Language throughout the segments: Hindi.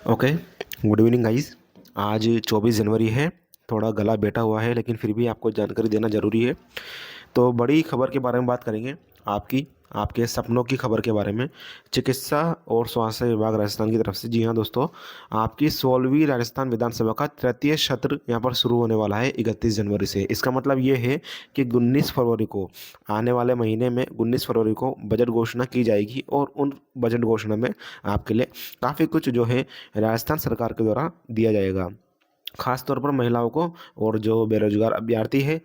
ओके। Good evening guys. आज 24 जनवरी है। थोड़ा गला बैठा हुआ है लेकिन फिर भी आपको जानकारी देना ज़रूरी है। तो बड़ी खबर के बारे में बात करेंगे। आपकी आपके सपनों की खबर के बारे में। चिकित्सा और स्वास्थ्य विभाग राजस्थान की तरफ से, जी हाँ दोस्तों, आपकी 16वीं राजस्थान विधानसभा का तृतीय सत्र यहाँ पर शुरू होने वाला है 31 जनवरी से। इसका मतलब ये है कि 19 फरवरी को, आने वाले महीने में 19 फरवरी को बजट घोषणा की जाएगी और उन बजट घोषणा में आपके लिए काफ़ी कुछ जो है राजस्थान सरकार के द्वारा दिया जाएगा, खास तौर पर महिलाओं को और जो बेरोजगार अभ्यर्थी है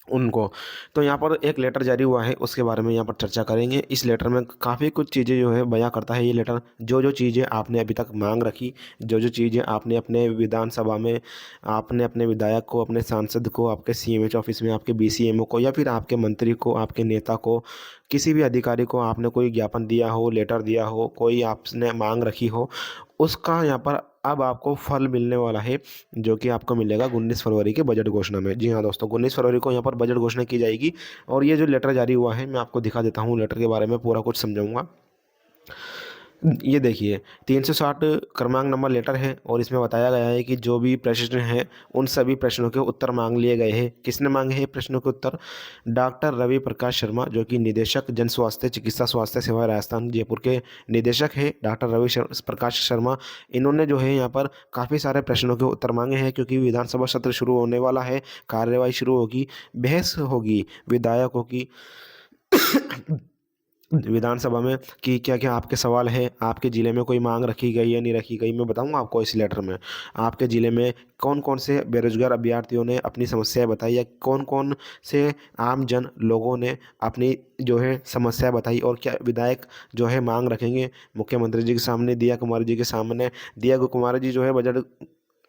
उनको। तो यहाँ पर एक लेटर जारी हुआ है, उसके बारे में यहाँ पर चर्चा करेंगे। इस लेटर में काफ़ी कुछ चीज़ें जो है बयां करता है ये लेटर। जो जो चीज़ें आपने अभी तक मांग रखी, जो जो चीज़ें आपने अपने विधानसभा में, आपने अपने विधायक को, अपने सांसद को, आपके सीएमएच ऑफिस में आपके बीसीएमओ को, या फिर आपके मंत्री को, आपके नेता को, किसी भी अधिकारी को आपने कोई ज्ञापन दिया हो, लेटर दिया हो, कोई आपने मांग रखी हो, उसका यहाँ पर अब आपको फल मिलने वाला है, जो कि आपको मिलेगा 19 फरवरी के बजट घोषणा में। जी हाँ दोस्तों, 19 फरवरी को यहाँ पर बजट घोषणा की जाएगी। और ये जो लेटर जारी हुआ है, मैं आपको दिखा देता हूँ, लेटर के बारे में पूरा कुछ समझाऊंगा। ये देखिए, 360 क्रमांक नंबर लेटर है और इसमें बताया गया है कि जो भी प्रश्न हैं उन सभी प्रश्नों के उत्तर मांग लिए गए हैं। किसने मांगे हैं प्रश्नों के उत्तर? डॉक्टर रवि प्रकाश शर्मा, जो कि निदेशक जन स्वास्थ्य चिकित्सा स्वास्थ्य सेवा राजस्थान जयपुर के निदेशक है, डॉक्टर प्रकाश शर्मा। इन्होंने जो है यहाँ पर काफ़ी सारे प्रश्नों के उत्तर मांगे हैं, क्योंकि विधानसभा सत्र शुरू होने वाला है, कार्यवाही शुरू होगी, बहस होगी विधायकों की विधानसभा में कि क्या क्या आपके सवाल है, आपके ज़िले में कोई मांग रखी गई या नहीं रखी गई। मैं बताऊंगा आपको इस लेटर में। आपके ज़िले में कौन कौन से बेरोजगार अभ्यर्थियों ने अपनी समस्याएं बताई, या कौन कौन से आम जन लोगों ने अपनी जो है समस्या बताई, और क्या विधायक जो है मांग रखेंगे मुख्यमंत्री जी के सामने, दिया कुमारी जी के सामने। दिया कुमारी जी जो है बजट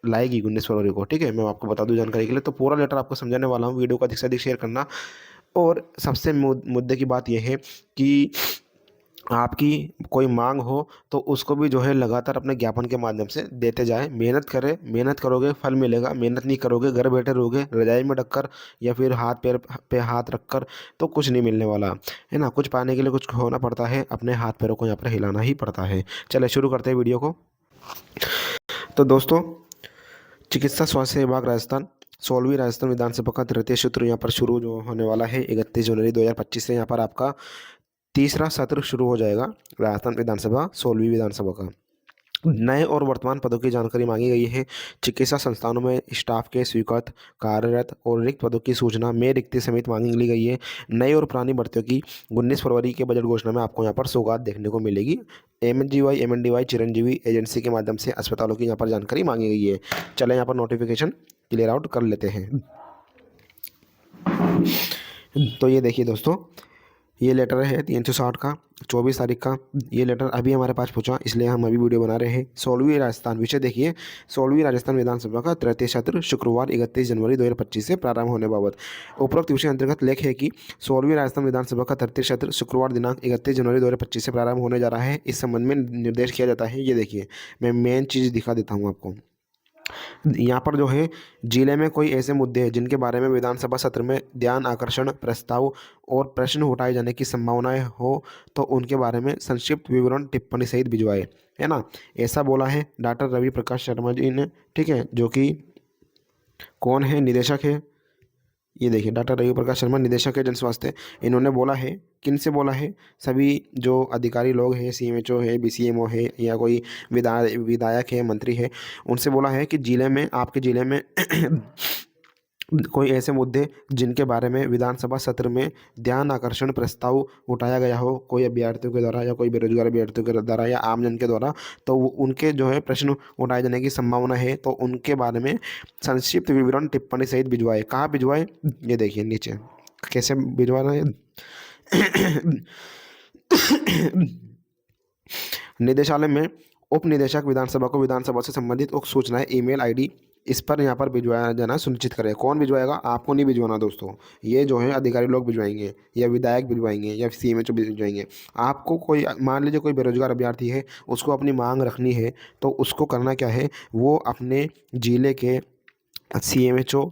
लाएगी 19 फरवरी को, ठीक है। मैं आपको बता दूं जानकारी के लिए, तो पूरा लेटर आपको समझाने वाला हूँ। वीडियो को अधिक से अधिक शेयर करना। और सबसे मुद्दे की बात यह है कि आपकी कोई मांग हो तो उसको भी जो है लगातार अपने ज्ञापन के माध्यम से देते जाएं। मेहनत करें, मेहनत करोगे फल मिलेगा। मेहनत नहीं करोगे, घर बैठे रहोगे रजाई में ढककर या फिर हाथ पैर पे हाथ रखकर, तो कुछ नहीं मिलने वाला है ना। कुछ पाने के लिए कुछ खोना पड़ता है, अपने हाथ पैरों को यहाँ पर हिलाना ही पड़ता है। चले शुरू करते हैं वीडियो को। तो दोस्तों, चिकित्सा स्वास्थ्य विभाग राजस्थान, 16वीं राजस्थान विधानसभा का तृतीय सत्र यहाँ पर शुरू जो होने वाला है 31 जनवरी 2025 से। यहाँ पर आपका तीसरा सत्र शुरू हो जाएगा राजस्थान विधानसभा 16वीं विधानसभा का। नए और वर्तमान पदों की जानकारी मांगी गई है। चिकित्सा संस्थानों में स्टाफ के स्वीकृत, कार्यरत और रिक्त पदों की सूचना में रिक्ति समेत मांगी ली गई है। नई और पुरानी भर्तियों की 19 फरवरी के बजट घोषणा में आपको यहाँ पर सौगात देखने को मिलेगी। एमएनडीवाई चिरंजीवी एजेंसी के माध्यम से अस्पतालों की यहाँ पर जानकारी मांगी गई है। चले यहाँ पर नोटिफिकेशन क्लियर आउट कर लेते हैं। तो ये देखिए दोस्तों, ये लेटर है 360 का, 24 तारीख का। ये लेटर अभी हमारे पास पहुंचा, इसलिए हम अभी वीडियो बना रहे हैं। 16वीं राजस्थान, विषय देखिए, 16वीं राजस्थान विधानसभा का तृतीय सत्र शुक्रवार 31 जनवरी 2025 से प्रारंभ होने बाबत। उपरोक्त विषय अंतर्गत लेख है कि 16वीं राजस्थान विधानसभा का तृतीय सत्र शुक्रवार दिनांक 31 जनवरी 2025 से प्रारंभ होने जा रहा है। इस संबंध में निर्देश किया जाता है। ये देखिए, मैं मेन चीज़ दिखा देता हूँ आपको। यहाँ पर जो है, जिले में कोई ऐसे मुद्दे हैं जिनके बारे में विधानसभा सत्र में ध्यान आकर्षण प्रस्ताव और प्रश्न उठाए जाने की संभावनाएं हो, तो उनके बारे में संक्षिप्त विवरण टिप्पणी सहित भिजवाए, है ना। ऐसा बोला है डॉक्टर रवि प्रकाश शर्मा जी ने, ठीक है, जो कि कौन है, निदेशक है। ये देखिए, डॉक्टर रवि प्रकाश शर्मा निदेशक है जन स्वास्थ्य। इन्होंने बोला है, किन से बोला है? सभी जो अधिकारी लोग हैं, सीएमएचओ है, बीसीएमओ है, या कोई विधायक है, मंत्री है, उनसे बोला है कि जिले में, आपके जिले में कोई ऐसे मुद्दे जिनके बारे में विधानसभा सत्र में ध्यान आकर्षण प्रस्ताव उठाया गया हो, कोई अभ्यर्थियों के द्वारा या कोई बेरोजगार अभ्यर्थियों के द्वारा या आमजन के द्वारा, तो उनके जो है प्रश्न उठाए जाने की संभावना है, तो उनके बारे में संक्षिप्त विवरण टिप्पणी सहित भिजवाए। कहाँ भिजवाए? ये देखिए नीचे, कैसे भिजवाना है। निदेशालय में उप निदेशक विधानसभा को विधानसभा से संबंधित उक्त सूचनाएं ईमेल आईडी इस पर यहाँ पर भिजवाया जाना सुनिश्चित करें। कौन भिजवाएगा? आपको नहीं भिजवाना दोस्तों, ये जो है अधिकारी लोग भिजवाएंगे, या विधायक भिजवाएंगे, या सीएमएचओ भिजवाएंगे। आपको कोई, मान लीजिए कोई बेरोजगार अभ्यर्थी है, उसको अपनी मांग रखनी है, तो उसको करना क्या है, वो अपने जिले के सीएमएचओ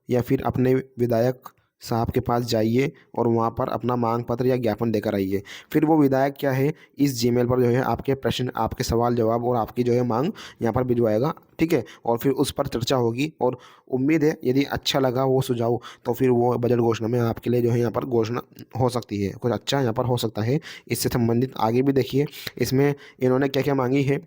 या फिर अपने विधायक साहब के पास जाइए और वहाँ पर अपना मांग पत्र या ज्ञापन देकर आइए। फिर वो विधायक क्या है, इस जीमेल पर जो है आपके प्रश्न, आपके सवाल जवाब और आपकी जो है मांग यहाँ पर भिजवाएगा, ठीक है। और फिर उस पर चर्चा होगी और उम्मीद है यदि अच्छा लगा वो सुझाव तो फिर वो बजट घोषणा में आपके लिए जो है यहाँ पर घोषणा हो सकती है, कुछ अच्छा यहाँ पर हो सकता है। इससे संबंधित आगे भी देखिए इसमें इन्होंने क्या क्या मांगी है।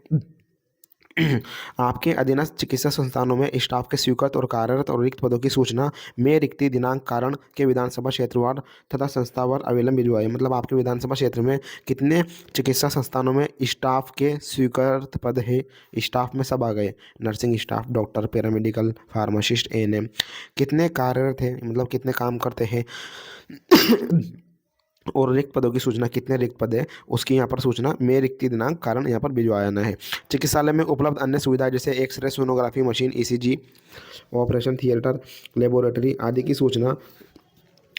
आपके अधीनस्थ चिकित्सा संस्थानों में स्टाफ के स्वीकृत और कार्यरत और रिक्त पदों की सूचना में रिक्ति दिनांक कारण के विधानसभा क्षेत्रवार तथा संस्थावार अविलंब भिजवाए। मतलब आपके विधानसभा क्षेत्र में कितने चिकित्सा संस्थानों में स्टाफ के स्वीकृत पद है, स्टाफ में सब आ गए, nursing staff, doctor, paramedical, pharmacist, ANM, कितने कार्यरत हैं मतलब कितने काम करते हैं और रिक्त पदों की सूचना, कितने रिक्त पद है उसकी यहाँ पर सूचना में रिक्ति दिनांक कारण यहाँ पर भिजवाना है। चिकित्सालय में उपलब्ध अन्य सुविधाएं जैसे x-ray, sonography machine, ECG, operation theatre, laboratory आदि की सूचना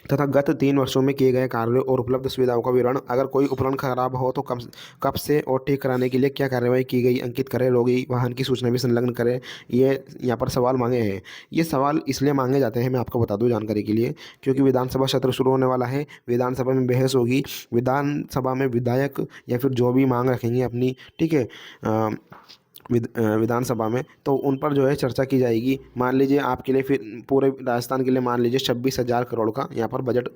तथा गत 3 वर्षों में किए गए कार्यों और उपलब्ध सुविधाओं का विवरण। अगर कोई उपकरण खराब हो तो कब से और ठीक कराने के लिए क्या कार्यवाही की गई अंकित करें। रोगी वाहन की सूचना भी संलग्न करें। ये यहाँ पर सवाल मांगे हैं। ये सवाल इसलिए मांगे जाते हैं, मैं आपको बता दूं जानकारी के लिए, क्योंकि विधानसभा सत्र शुरू होने वाला है, विधानसभा में बहस होगी, विधानसभा में विधायक या फिर जो भी मांग रखेंगे अपनी, ठीक है, विधानसभा में, तो उन पर जो है चर्चा की जाएगी। मान लीजिए आपके लिए, फिर पूरे राजस्थान के लिए मान लीजिए 26,000 करोड़ का यहाँ पर बजट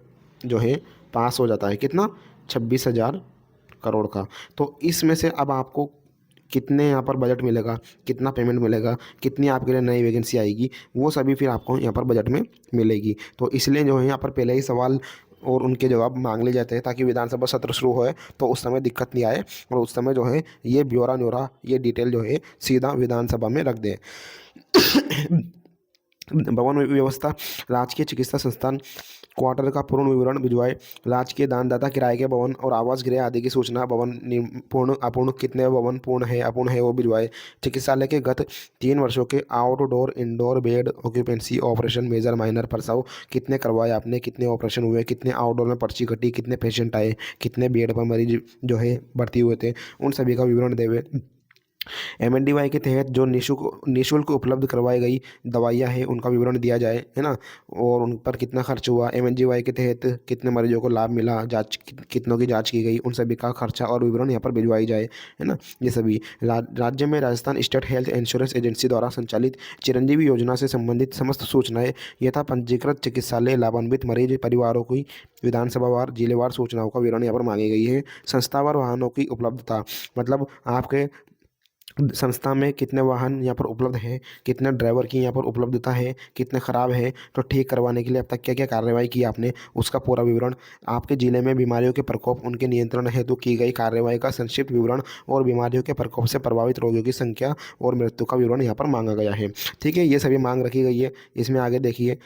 जो है पास हो जाता है। कितना? 26,000 करोड़ का। तो इसमें से अब आपको कितने यहाँ पर बजट मिलेगा, कितना पेमेंट मिलेगा, कितनी आपके लिए नई वैकेंसी आएगी, वो सभी फिर आपको यहाँ पर बजट में मिलेगी। तो इसलिए जो है यहाँ पर पहले ही सवाल और उनके जवाब मांग लिए जाते हैं ताकि विधानसभा सत्र शुरू होए तो उस समय दिक्कत नहीं आए और उस समय जो है ये ब्यौरा न्यौरा, ये डिटेल जो है सीधा विधानसभा में रख दें। भवन व्यवस्था, राजकीय चिकित्सा संस्थान क्वार्टर का पूर्ण विवरण भिजवाए। राजकीय दानदाता किराए के भवन और आवास गृह आदि की सूचना, भवन पूर्ण अपूर्ण, कितने भवन पूर्ण है अपूर्ण है वो भिजवाए। चिकित्सालय के गत 3 वर्षों के outdoor indoor bed occupancy, operation major minor प्रसव कितने करवाए आपने, कितने ऑपरेशन हुए, कितने आउटडोर में पर्ची कटी, कितने पेशेंट आए, कितने बेड पर मरीज जो है भर्ती हुए थे, उन सभी का विवरण देवे। एमएनडीवाई के तहत जो निःशुल्क उपलब्ध करवाई गई दवाइयाँ हैं उनका विवरण दिया जाए, है ना, और उन पर कितना खर्च हुआ, एमएनडीवाई के तहत कितने मरीजों को लाभ मिला, जांच कितनों की जांच की गई, उन सभी का खर्चा और विवरण यहाँ पर भिजवाई जाए, है ना। ये सभी राज्य में Rajasthan state health insurance agency द्वारा संचालित चिरंजीवी योजना से संबंधित समस्त सूचनाएं यथा पंजीकृत चिकित्सालय लाभान्वित मरीज परिवारों की विधानसभावार जिलेवार सूचनाओं का विवरण यहाँ पर मांगी गई है। संस्थावार वाहनों की उपलब्धता, मतलब आपके संस्था में कितने वाहन यहाँ पर उपलब्ध है, कितने ड्राइवर की यहाँ पर उपलब्धता है, कितने ख़राब है, तो ठीक करवाने के लिए अब तक क्या क्या कार्रवाई की आपने उसका पूरा विवरण। आपके ज़िले में बीमारियों के प्रकोप, उनके नियंत्रण हेतु की गई कार्रवाई का संक्षिप्त विवरण और बीमारियों के प्रकोप से प्रभावित रोगियों की संख्या और मृत्यु का विवरण यहाँ पर मांगा गया है। ठीक है, ये सभी मांग रखी गई है। इसमें आगे देखिए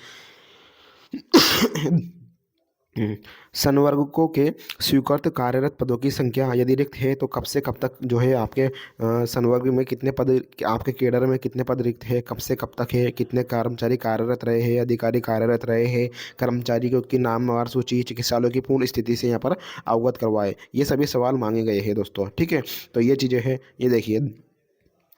संवर्गों के स्वीकृत कार्यरत पदों की संख्या यदि रिक्त है तो कब से कब तक जो है आपके संवर्ग में कितने पद, आपके केडर में कितने पद रिक्त है, कब से कब तक है, कितने कर्मचारी कार्यरत रहे हैं, अधिकारी कार्यरत रहे हैं, कर्मचारियों की नामवार सूची, चिकित्सालयों की पूर्ण स्थिति से यहाँ पर अवगत करवाए। ये सभी सवाल मांगे गए हैं दोस्तों। ठीक है, तो ये चीज़ें हैं, ये देखिए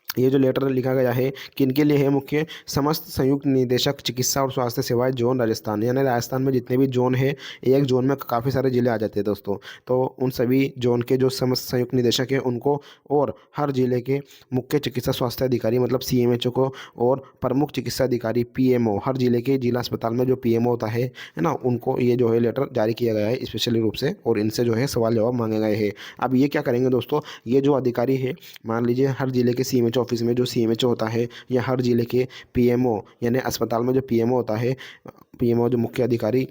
ये जो लेटर लिखा गया है किनके लिए है, मुख्य समस्त संयुक्त निदेशक चिकित्सा और स्वास्थ्य सेवाएं जोन राजस्थान, यानी राजस्थान में जितने भी जोन है, एक जोन में काफ़ी सारे जिले आ जाते हैं दोस्तों, तो उन सभी जोन के जो समस्त संयुक्त निदेशक हैं उनको और हर जिले के मुख्य चिकित्सा स्वास्थ्य अधिकारी मतलब सीएमएचओ को और प्रमुख चिकित्सा अधिकारी पीएमओ, हर जिले के जिला अस्पताल में जो पीएमओ होता है ना, उनको ये जो है लेटर जारी किया गया है स्पेशली रूप से, और इनसे जो है सवाल जवाब मांगे गए हैं। अब ये क्या करेंगे दोस्तों, ये जो अधिकारी है, मान लीजिए हर जिले के सीएमएचओ ऑफिस में जो सीएमएचओ होता है या हर जिले के पीएमओ यानी अस्पताल में जो पीएमओ होता है, पीएमओ जो मुख्य अधिकारी,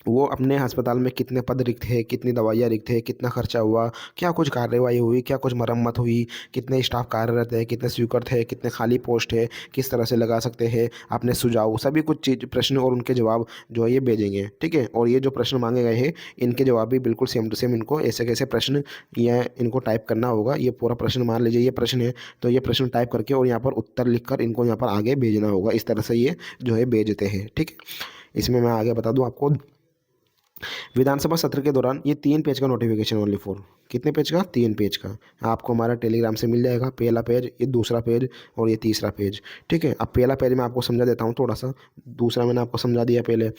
वो अपने अस्पताल में कितने पद रिक्त है, कितनी दवाइयाँ रिक्त है, कितना खर्चा हुआ, क्या कुछ कार्रवाई हुई, क्या कुछ मरम्मत हुई, कितने स्टाफ कार्यरत है, कितने स्वीकृत है, कितने खाली पोस्ट है, किस तरह से लगा सकते हैं, अपने सुझाव, सभी कुछ चीज़ प्रश्न और उनके जवाब जो है ये भेजेंगे। ठीक है, और ये जो प्रश्न मांगे गए हैं इनके जवाब भी बिल्कुल सेम टू सेम, इनको ऐसे कैसे प्रश्न या इनको टाइप करना होगा। ये पूरा प्रश्न, मान लीजिए ये प्रश्न है तो ये प्रश्न टाइप करके और यहाँ पर उत्तर लिखकर इनको यहाँ पर आगे भेजना होगा। इस तरह से ये जो है भेजते हैं। ठीक है, इसमें मैं आगे बता दूँ आपको, विधानसभा सत्र के दौरान ये 3 पेज का नोटिफिकेशन ओनली फॉर कितने पेज का? 3 पेज का। आपको हमारा टेलीग्राम से मिल जाएगा। पहला पेज, ये दूसरा पेज और ये तीसरा पेज। ठीक है, अब पहला पेज मैं आपको समझा देता हूँ थोड़ा सा, दूसरा मैंने आपको समझा दिया पहले।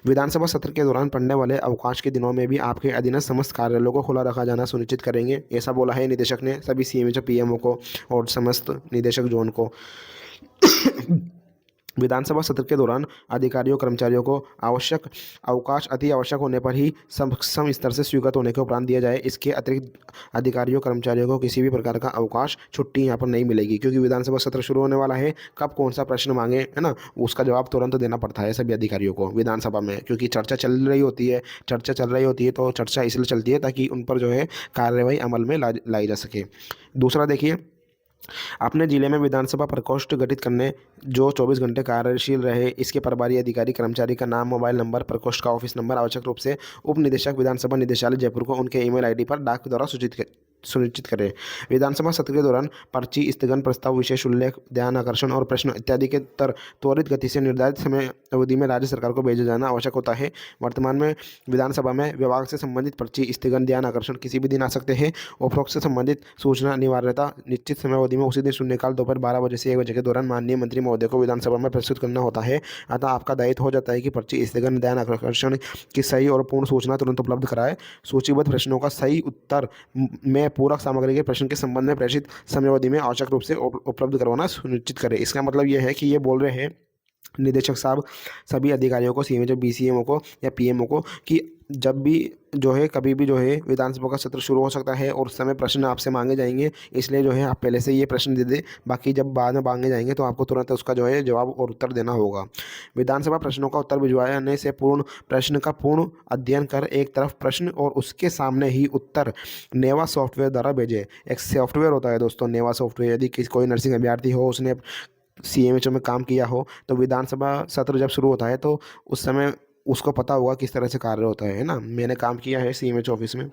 विधानसभा सत्र के दौरान पड़ने वाले अवकाश के दिनों में भी आपके अधीनस्थ समस्त कार्यालयों को खुला रखा जाना सुनिश्चित करेंगे, ऐसा बोला है निदेशक ने सभी सीएमएचओ पीएमओ को और समस्त निदेशक जोन को। विधानसभा सत्र के दौरान अधिकारियों कर्मचारियों को आवश्यक अवकाश अति आवश्यक होने पर ही सम स्तर से स्वीकृत होने के उपरांत दिया जाए। इसके अतिरिक्त अधिकारियों कर्मचारियों को किसी भी प्रकार का अवकाश छुट्टी यहाँ पर नहीं मिलेगी, क्योंकि विधानसभा सत्र शुरू होने वाला है। कब कौन सा प्रश्न मांगे, है ना, उसका जवाब तुरंत देना पड़ता है सभी अधिकारियों को विधानसभा में, क्योंकि चर्चा चल रही होती है। तो चर्चा इसलिए चलती है ताकि उन पर जो है कार्यवाही अमल में लाई जा सके। दूसरा देखिए, अपने जिले में विधानसभा प्रकोष्ठ गठित करने जो 24 घंटे कार्यशील रहे, इसके प्रभारी अधिकारी कर्मचारी का नाम, मोबाइल नंबर, प्रकोष्ठ का ऑफिस नंबर आवश्यक रूप से उप निदेशक विधानसभा निदेशालय जयपुर को उनके ईमेल आईडी पर डाक द्वारा सुनिश्चित करें। विधानसभा सत्र के दौरान पर्ची, स्थगन प्रस्ताव, विशेष उल्लेख, ध्यान आकर्षण और प्रश्न इत्यादि के त्वरित गति से निर्धारित समय अवधि में राज्य सरकार को भेजा जाना आवश्यक होता है। वर्तमान में विधानसभा में विभाग से संबंधित पर्ची, स्थगन, ध्यान आकर्षण किसी भी दिन आ सकते हैं। उपरोक्त से संबंधित सूचना अनिवार्यता निश्चित समय अवधि में उसी दिन शून्यकाल दोपहर 12 बजे से 1 बजे के दौरान माननीय मंत्री महोदय को विधानसभा में प्रस्तुत करना होता है। अतः आपका दायित्व हो जाता है कि पर्ची, स्थगन, ध्यान आकर्षण की सही और पूर्ण सूचना तुरंत उपलब्ध कराए। सूचीबद्ध प्रश्नों का सही उत्तर में पूरक सामग्री के प्रश्न के संबंध में प्रेषित समयावधि में आवश्यक रूप से उपलब्ध करवाना सुनिश्चित करें। इसका मतलब यह है कि ये बोल रहे हैं निदेशक साहब सभी अधिकारियों को, सीएमओ, बीसीएमओ को या पीएमओ को, कि जब भी जो है, कभी भी जो है विधानसभा का सत्र शुरू हो सकता है और उस समय प्रश्न आपसे मांगे जाएंगे, इसलिए जो है आप पहले से ये प्रश्न दे दें। बाकी जब बाद में मांगे जाएंगे तो आपको तुरंत उसका जो है जवाब और उत्तर देना होगा। विधानसभा प्रश्नों का उत्तर भिजवाने से पूर्ण प्रश्न का पूर्ण अध्ययन कर एक तरफ प्रश्न और उसके सामने ही उत्तर नेवा सॉफ्टवेयर द्वारा भेजें। एक सॉफ्टवेयर होता है दोस्तों, नेवा सॉफ्टवेयर। यदि कोई नर्सिंग अभ्यर्थी हो, उसने सीएमएचओ में काम किया हो, तो विधानसभा सत्र जब शुरू होता है तो उस समय उसको पता होगा किस तरह से कार्य होता है ना। मैंने काम किया है सीएमएचओ ऑफिस में।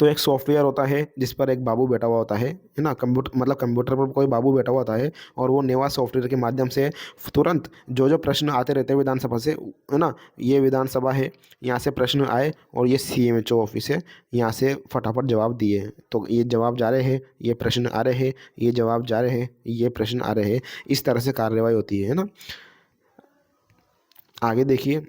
तो एक सॉफ्टवेयर होता है जिस पर एक बाबू बैठा हुआ होता है ना, कंप्यूटर, मतलब कंप्यूटर पर कोई बाबू बैठा हुआ होता है, और वो नेवा सॉफ्टवेयर के माध्यम से तुरंत जो जो प्रश्न आते रहते हैं विधानसभा से, है ना, ये विधानसभा है, यहाँ से प्रश्न आए और ये सीएमएचओ ऑफिस है, यहाँ से फटाफट जवाब दिए, तो ये जवाब जा रहे हैं, ये प्रश्न आ रहे हैं, ये जवाब जा रहे हैं, ये प्रश्न आ रहे हैं। इस तरह से कार्यवाही होती है ना। आगे देखिए,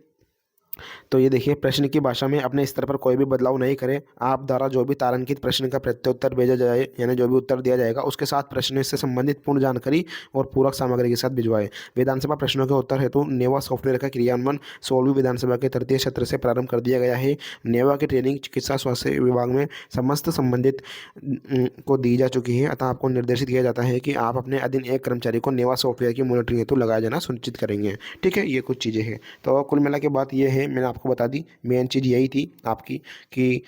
तो ये देखिए, प्रश्न की भाषा में अपने स्तर पर कोई भी बदलाव नहीं करें। आप द्वारा जो भी तारांकित प्रश्न का प्रत्युत्तर भेजा जाए, यानी जो भी उत्तर दिया जाएगा उसके साथ प्रश्न से संबंधित पूर्ण जानकारी और पूरक सामग्री के साथ भिजवाएं। विधानसभा प्रश्नों के उत्तर हेतु नेवा सॉफ्टवेयर का क्रियान्वयन 16वीं विधानसभा के तृतीय सत्र से प्रारंभ कर दिया गया है। नेवा की ट्रेनिंग चिकित्सा स्वास्थ्य विभाग में समस्त संबंधित को दी जा चुकी है। अतः आपको निर्देशित किया जाता है कि आप अपने अधीन एक कर्मचारी को नेवा सॉफ्टवेयर की मॉनिटरिंग हेतु लगाया जाना सुनिश्चित करेंगे। ठीक है, ये कुछ चीज़ें हैं। तो कुल मिला के बात ये है, मैंने आपको बता दी, मेन चीज़ यही थी आपकी कि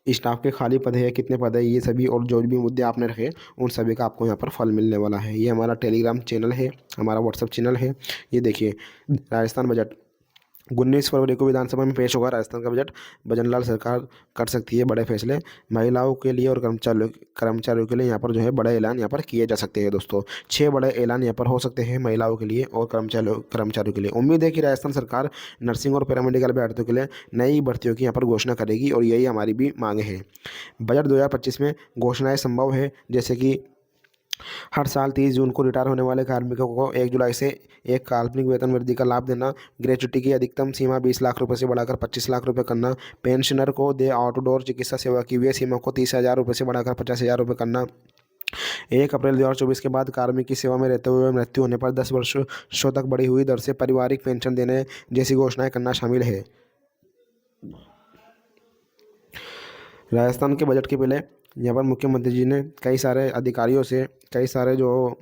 स्टाफ के खाली पद है, कितने पद है, ये सभी और जो भी मुद्दे आपने रखे उन सभी का आपको यहाँ पर फल मिलने वाला है। ये हमारा टेलीग्राम चैनल है, हमारा व्हाट्सअप चैनल है। ये देखिए, राजस्थान बजट 19 फरवरी को विधानसभा में पेश होगा। राजस्थान का बजट भजनलाल सरकार कर सकती है बड़े फैसले। महिलाओं के लिए और कर्मचारियों के लिए यहाँ पर जो है बड़े ऐलान यहाँ पर किए जा सकते हैं दोस्तों। 6 बड़े ऐलान यहाँ पर हो सकते हैं महिलाओं के लिए और कर्मचारियों के लिए। उम्मीद है कि राजस्थान सरकार नर्सिंग और पैरामेडिकल अभ्यर्थियों के लिए नई भर्तियों की यहाँ पर घोषणा करेगी, और यही हमारी भी मांग है। बजट 2025 में घोषणाएँ संभव है, जैसे कि हर साल 30 जून को रिटायर होने वाले कार्मिकों को 1 जुलाई से एक काल्पनिक वेतन वृद्धि का लाभ देना, ग्रेच्युटी की अधिकतम सीमा 20 लाख रुपए से बढ़ाकर 25 लाख रुपए करना, पेंशनर को दे आउटडोर चिकित्सा सेवा की व्यय सीमा को 30,000 रुपये से बढ़ाकर 50,000 रुपये करना, 1 अप्रैल 2024 के बाद कार्मिक की सेवा में रहते हुए मृत्यु होने पर 10 वर्षों तक बढ़ी हुई दर से पारिवारिक पेंशन देने जैसी घोषणाएं करना शामिल है। राजस्थान के बजट के पहले यहाँ पर मुख्यमंत्री जी ने कई सारे अधिकारियों से, कई सारे जो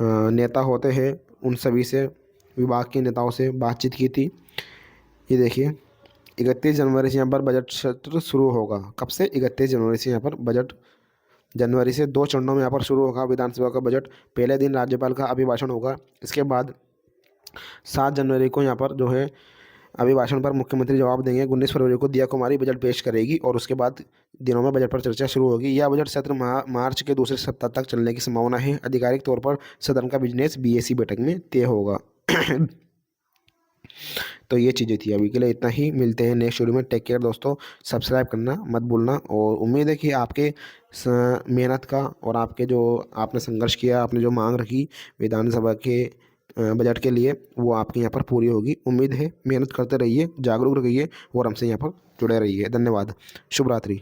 नेता होते हैं उन सभी से, विभाग के नेताओं से बातचीत की थी। ये देखिए, 31 जनवरी से यहाँ पर बजट सत्र शुरू होगा। कब से? 31 जनवरी से यहाँ पर बजट, जनवरी से 2 चरणों में यहाँ पर शुरू होगा विधानसभा का बजट। पहले दिन राज्यपाल का अभिभाषण होगा, इसके बाद 7 जनवरी को यहाँ पर जो है अभिभाषण पर मुख्यमंत्री जवाब देंगे। 19 फरवरी को दिया कुमारी बजट पेश करेगी और उसके बाद दिनों में बजट पर चर्चा शुरू होगी। यह बजट सत्र मार्च के दूसरे सप्ताह तक चलने की संभावना है। आधिकारिक तौर पर सदन का बिजनेस बीएसी बैठक में तय होगा। तो ये चीज़ें थी, अभी के लिए इतना ही, मिलते हैं नेक्स्ट वीडियो में। टेक केयर दोस्तों, सब्सक्राइब करना मत भूलना, और उम्मीद है कि आपके मेहनत का और आपके जो आपने संघर्ष किया, आपने जो मांग रखी विधानसभा के बजट के लिए, वो आपके यहाँ पर पूरी होगी। उम्मीद है, मेहनत करते रहिए, जागरूक रहिए और हमसे यहाँ पर जुड़े रहिए। धन्यवाद, शुभ रात्रि।